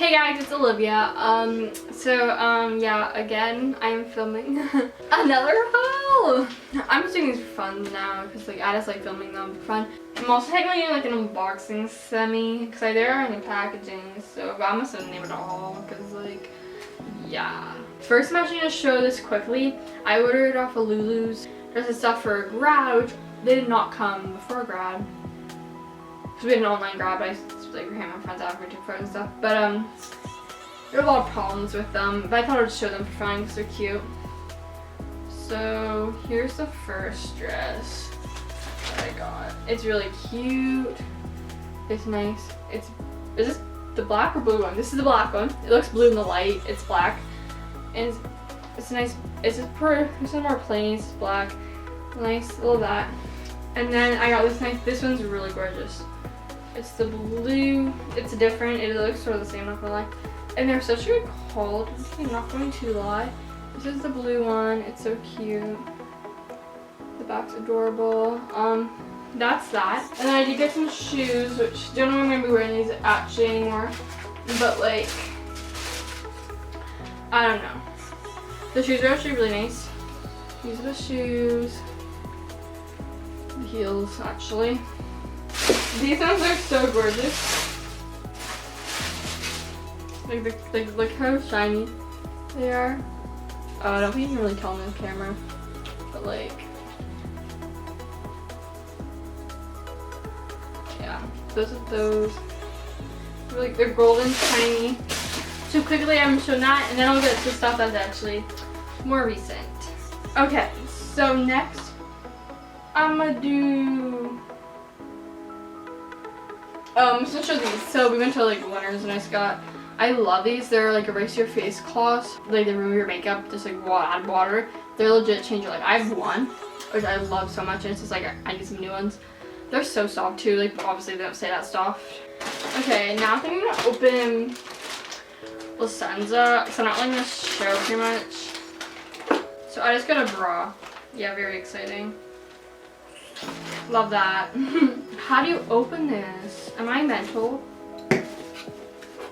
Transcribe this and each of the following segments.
Hey guys, it's Olivia. Yeah, again, I am filming another haul. I'm just doing these for fun now because like I just like filming them for fun. I'm also technically doing like an unboxing semi because they're in the packaging, so I'm just gonna name it all because like, yeah. First, I'm actually gonna show this quickly. I ordered off of Lulus. There's this stuff for grad, which they did not come before grad. Because we had an online grad, but I like hand my friends out for took photos and stuff. But there are a lot of problems with them. But I thought I'd show them for fun because they're cute. So here's the first dress that I got. It's really cute. It's nice. Is this the black or blue one? This is the black one. It looks blue in the light. It's black. And it's nice. It's just this one more plain. It's black. Nice. Little that. And then I got this nice. This one's really gorgeous. It's the blue. It's different. It looks sort of the same, not gonna lie. And they're such good quality. I'm not going to lie. This is the blue one. It's so cute. The back's adorable. That's that. And then I did get some shoes, which don't know if I'm gonna be wearing these actually anymore. But like, I don't know. The shoes are actually really nice. These are the shoes. The heels, actually. These ones are so gorgeous. Look how shiny they are. Oh, I don't think you can really tell on the camera, but like, yeah, those are those. They're golden, shiny. So quickly, I'm showing that, and then I'll get to stuff that's actually more recent. Okay, so next, I'm gonna do. I'm just gonna show these. So we went to like Winners and I love these. They're like erase your face cloths. Like they remove your makeup, just like add water. They're legit change your life. I have one, which I love so much, and it's just like I need some new ones. They're so soft too. Like obviously they don't say that soft. Okay, now I think I'm gonna open Licenza, so I'm not letting this show too much. So I just got a bra. Yeah, very exciting. Love that. How do you open this? Am I mental?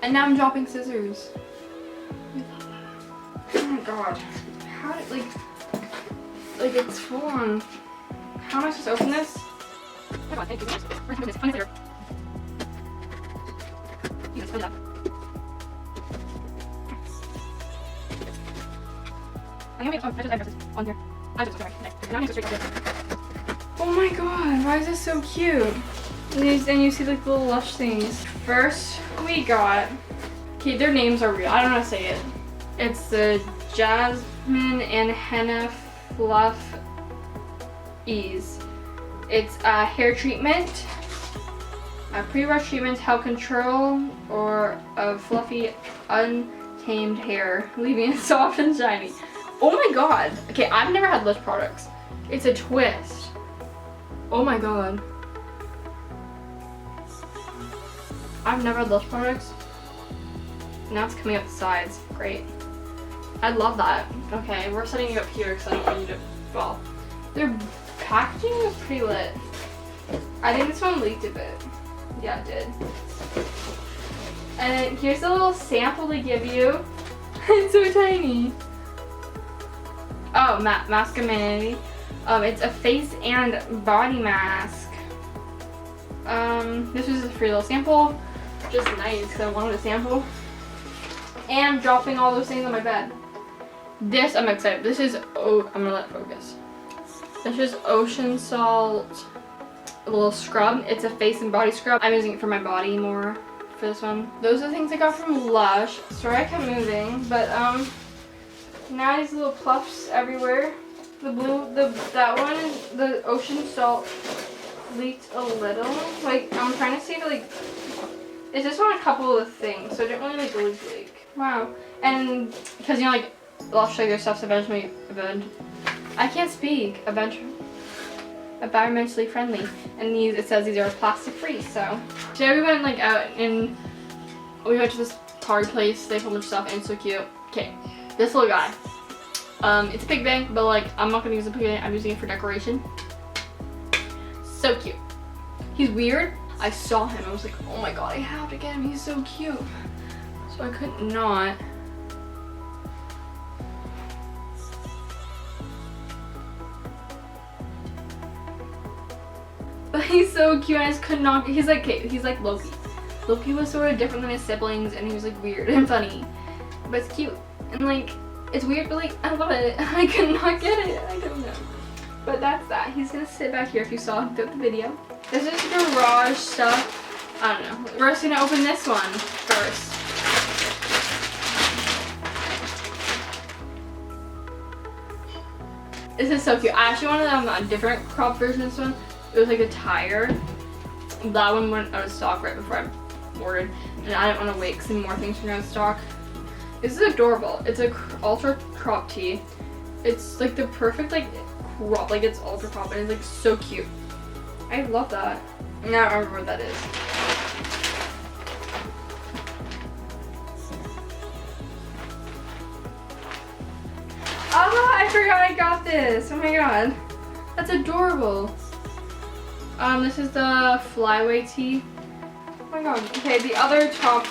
And now I'm dropping scissors. Oh my god. How did like it's full on. How am I supposed to open this? Oh my god, thank you. Where's this? Find it later. You guys, find it up. I'm gonna make I just address this on here. I just sorry. Now I'm gonna go straight up here. Oh my god, why is this so cute? And you see like the little lush things. First, we got, okay, their names are real. I don't know how to say it. It's the Jasmine and Henna Fluff Ease. It's a hair treatment, a pre-wash treatment to help control or a fluffy, untamed hair, leaving it soft and shiny. Oh my god. Okay, I've never had Lush products. It's a twist. Oh my god. I've never had Lush products. Now it's coming up the sides. Great. I love that. Okay, we're setting it up here because I don't want you to fall. Their packaging was pretty lit. I think this one leaked a bit. Yeah, it did. And here's a little sample they give you. It's so tiny. Oh, Mask of Manity. It's a face and body mask. This was a free little sample. Just nice because I wanted a sample. And I'm dropping all those things on my bed. This, I'm excited. This is, oh, I'm gonna let it focus. This is Ocean Salt, a little scrub. It's a face and body scrub. I'm using it for my body more for this one. Those are the things I got from Lush. Sorry I kept moving, but now these little puffs everywhere. The blue, that one, the Ocean Salt leaked a little. Like, I'm trying to see if like, it's just on a couple of things, so it didn't really like leak. Wow. And because you know like Lush like their stuff's I can't speak. Environmentally friendly. And these, it says these are plastic free. So today we went like out and we went to this party place. They have a bunch of stuff and it's so cute. Okay, this little guy. It's a pig bank, but like I'm not gonna use a pig bank. I'm using it for decoration. So cute. He's weird. I saw him. I was like, oh my god, I have to get him. He's so cute. So I could not. But he's so cute. I just could not. He's like Loki. Loki was sort of different than his siblings, and he was like weird and funny, but it's cute and like it's weird, but like I love it. I could not get it. I don't know. But that's that. He's gonna sit back here if you saw throughout the video. This is garage stuff. I don't know. We're just gonna open this one first. This is so cute. I actually wanted a different crop version of this one. It was like a tire. That one went out of stock right before I ordered, and I didn't want to wait because more things were out of stock. This is adorable. It's a ultra crop tee. It's like the perfect like crop, like it's ultra crop, and it's like so cute. I love that. Now I remember what that is. Ah, I forgot I got this. Oh my god, that's adorable. This is the flyaway tee. Oh my god. Okay, the other top.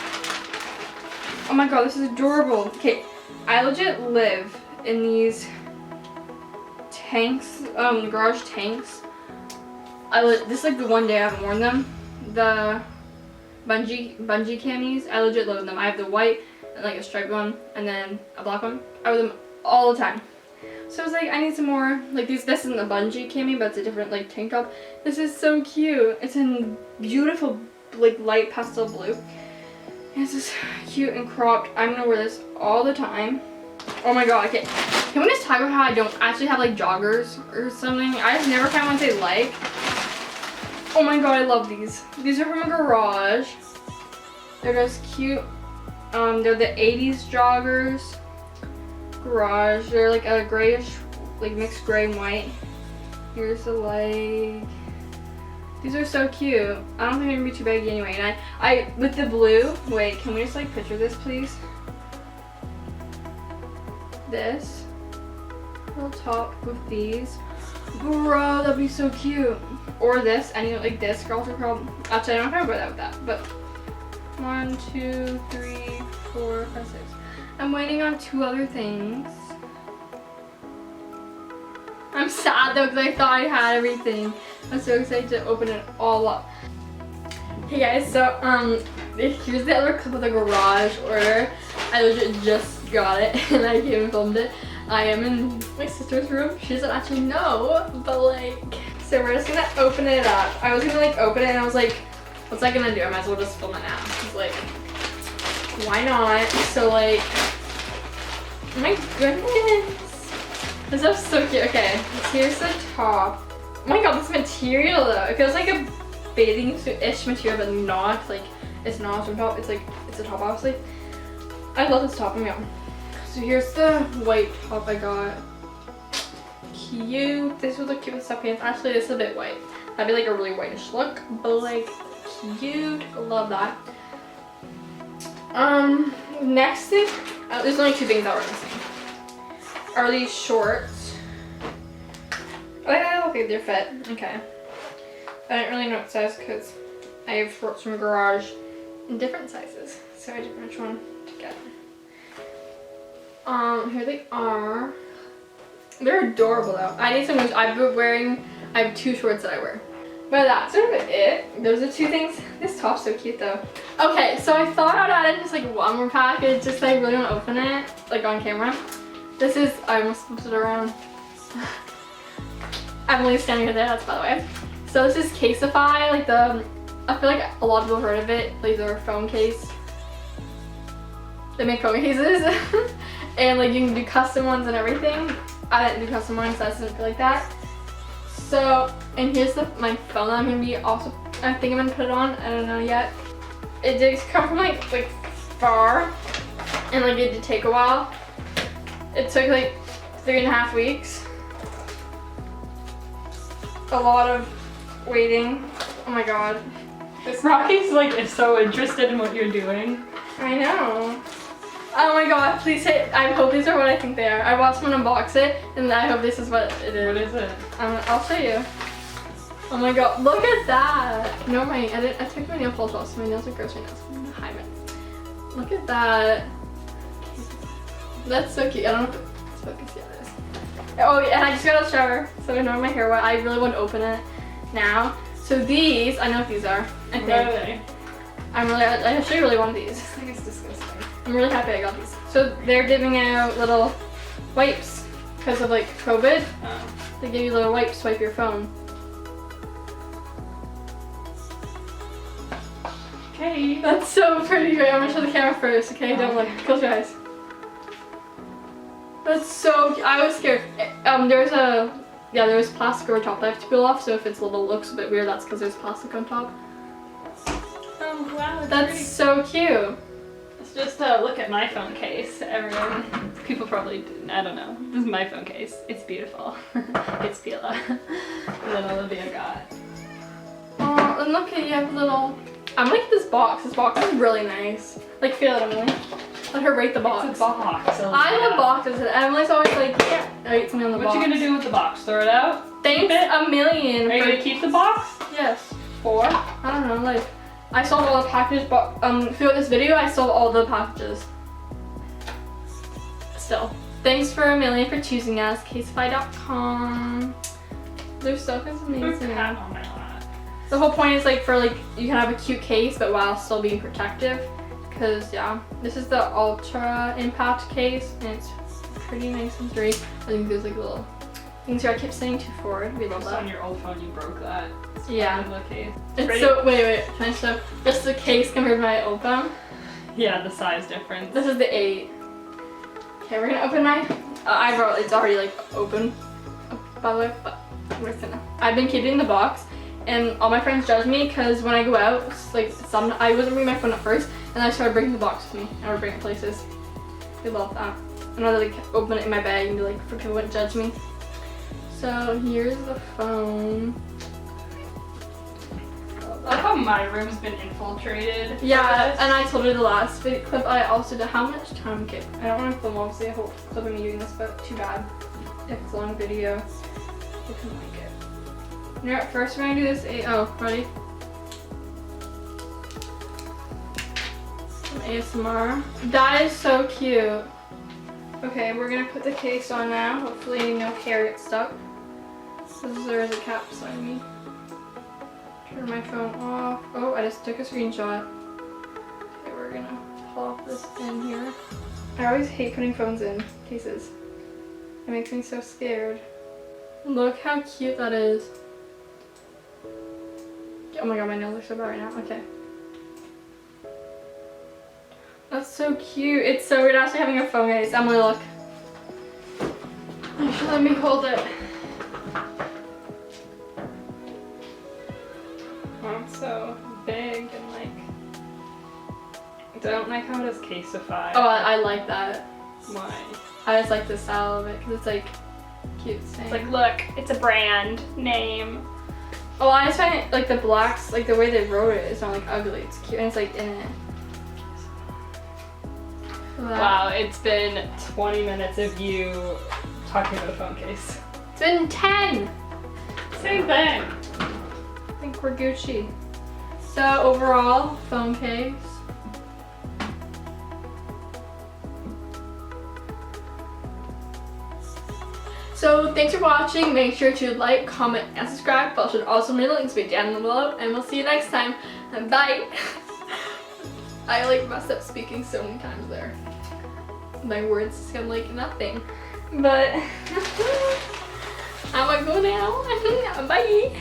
Oh my god, this is adorable. Okay, I legit live in these tanks, garage tanks. This is like the one day I haven't worn them. The bungee camis. I legit love them. I have the white and like a striped one, and then a black one. I wear them all the time. So I was like, I need some more, like these. This isn't a bungee cami, but it's a different like tank top. This is so cute. It's in beautiful like light pastel blue. And it's just cute and cropped. I'm gonna wear this all the time. Oh my god, okay. Can we just talk about how I don't actually have like joggers or something? I just never find ones I like. Oh my god, I love these. These are from a garage. They're just cute. They're the 80s joggers. Garage. They're like a grayish, like mixed gray and white. Here's the leg. These are so cute. I don't think they're gonna be too baggy anyway. And I with the blue. Wait, can we just like picture this, please? This little top with these. Bro, that'd be so cute. Or this, any like this girl crop. Actually, I don't know if I wear that with that, but 1, 2, 3, 4, 5, 6. I'm waiting on 2 other things. I'm sad though because I thought I had everything. I'm so excited to open it all up. Hey guys, so here's the other clip of the garage order. I legit just got it and I came and filmed it. I am in my sister's room. She doesn't actually know, but like, so we're just gonna open it up. I was gonna like open it and I was like, what's I gonna do? I might as well just film it now. It's like, why not? So like, oh my goodness. This is so cute. Okay, here's the top. Oh my god, this material though. It feels like a bathing suit-ish material, but not. Like, it's not a swim top. It's like, it's a top obviously. I love this top. Oh my god. So here's the white top I got. Cute. This was the cutest stuff pants. Actually, this is a bit white. That'd be like a really whitish look, but like cute. Love that. Next thing, there's only 2 things that were missing. Are these shorts? Oh, okay, they're fit. Okay. I didn't really know what size because I have shorts from garage in different sizes, so I didn't know which one to get. Here they are. They're adorable though. I need some moves. I have 2 shorts that I wear. But that's sort of it. Those are 2 things. This top's so cute though. Okay, so I thought I'd add in just like one more package, just I really want to open it, like on camera. This is, I almost flipped it around. Emily's standing right there, that's by the way. So this is Caseify, like I feel like a lot of people have heard of it. Like they're a phone case. They make phone cases. And like you can do custom ones and everything. I didn't do custom ones, so I didn't feel like that. So, and here's my phone that I'm gonna be also, I think I'm gonna put it on, I don't know yet. It did come from like far, and like it did take a while. It took like 3.5 weeks. A lot of waiting. Oh my god. Rocky's like is so interested in what you're doing. I know. Oh my god, please say, I hope these are what I think they are. I watched someone unbox it, and I hope this is what it is. What is it? I'll show you. Oh my god, look at that. No, I took my nail polish off, so my nails are gross right now, so I'm gonna hide it. Look at that. That's so cute. I don't know if it's focused yet. It is. Oh yeah, and I just got out of the shower, so I know my hair wet. I really want to open it now. So these, I know what these are. I think. What are they? I actually really want these. I think it's disgusting. I'm really happy I got these. So they're giving out little wipes because of like COVID. Oh. They give you little wipes to wipe your phone. Okay. That's so pretty. Wait, I'm gonna show the camera first, okay? Don't look. Close your eyes. That's so cute. I was scared. There was plastic over top that I have to peel off, so if it's little looks a bit weird, that's because there's plastic on top. Oh wow, That's pretty. so cute. It's just a look at my phone case, everyone. People probably didn't, I don't know. This is my phone case. It's beautiful. It's Pila that Olivia got. Oh, and look at you have a little. I'm gonna get this box. This box is really nice. Like, feel it, Emily. Let her rate the box. It's a box. I love boxes, and Emily's always like, yeah, rate something on the What box. you gonna do with the box? Throw it out? Thanks Keep it? a million. Are you gonna keep the box? Yes. For? I don't know, like, I sold all the packages, but throughout this video, I sold all the packages. Still. Thanks for a million for choosing us. Caseify.com. Their stuff is amazing. Oh my god. The whole point is like for like, you can have a cute case, but while still being protective. Because yeah, this is the Ultra Impact case, and it's pretty nice and sturdy. I think there's like little things here. I kept saying too forward. We love So that. on your old phone, you broke that. It's Yeah. part of the case. It's Ready? so, wait, can I show just the case compared to my old phone? Yeah, the size difference. This is the 8. Okay, we're gonna open my, it's already like open, by the way, but we're just gonna, I've been keeping the box, and all my friends judge me because when I go out, like I wasn't bringing my phone at first, and I started bringing the box with me, and I would bring it places. They love that. And I'd like open it in my bag and be like, for people wouldn't judge me. So here's the phone. I like how my room's been infiltrated. Yeah, and I told her the last video clip, I also did how much time, okay, I don't want to film obviously a whole clip of me doing this, but too bad. If it's a long video, you can like it. You know what, first we're gonna do this, ready? Some ASMR. That is so cute. Okay, we're gonna put the case on now, hopefully no hair gets stuck. There is a cap beside me. Turn my phone off. Oh, I just took a screenshot. Okay, we're gonna plop this in here. I always hate putting phones in cases. It makes me so scared. Look how cute that is. Oh my god, my nails are so bad right now. Okay. That's so cute. It's so weird actually having a phone case. Emily, look. Actually, let me hold it. Oh, it's so big and like, I don't like how it is Caseify. Oh, I like that. Why? I just like the style of it because it's like cute. It's like, look, it's a brand name. Oh, I just find it, like the blacks, like the way they wrote it, it's not like ugly. It's cute and it's like in it. Wow, it's been 20 minutes of you talking about a phone case. It's been 10. Same thing. I think we're Gucci. So overall, phone case. So thanks for watching. Make sure to like, comment, and subscribe. I'll should also make the links down below, and we'll see you next time. And bye. I like messed up speaking so many times there. My words sound like nothing. But I'm gonna go now. Bye.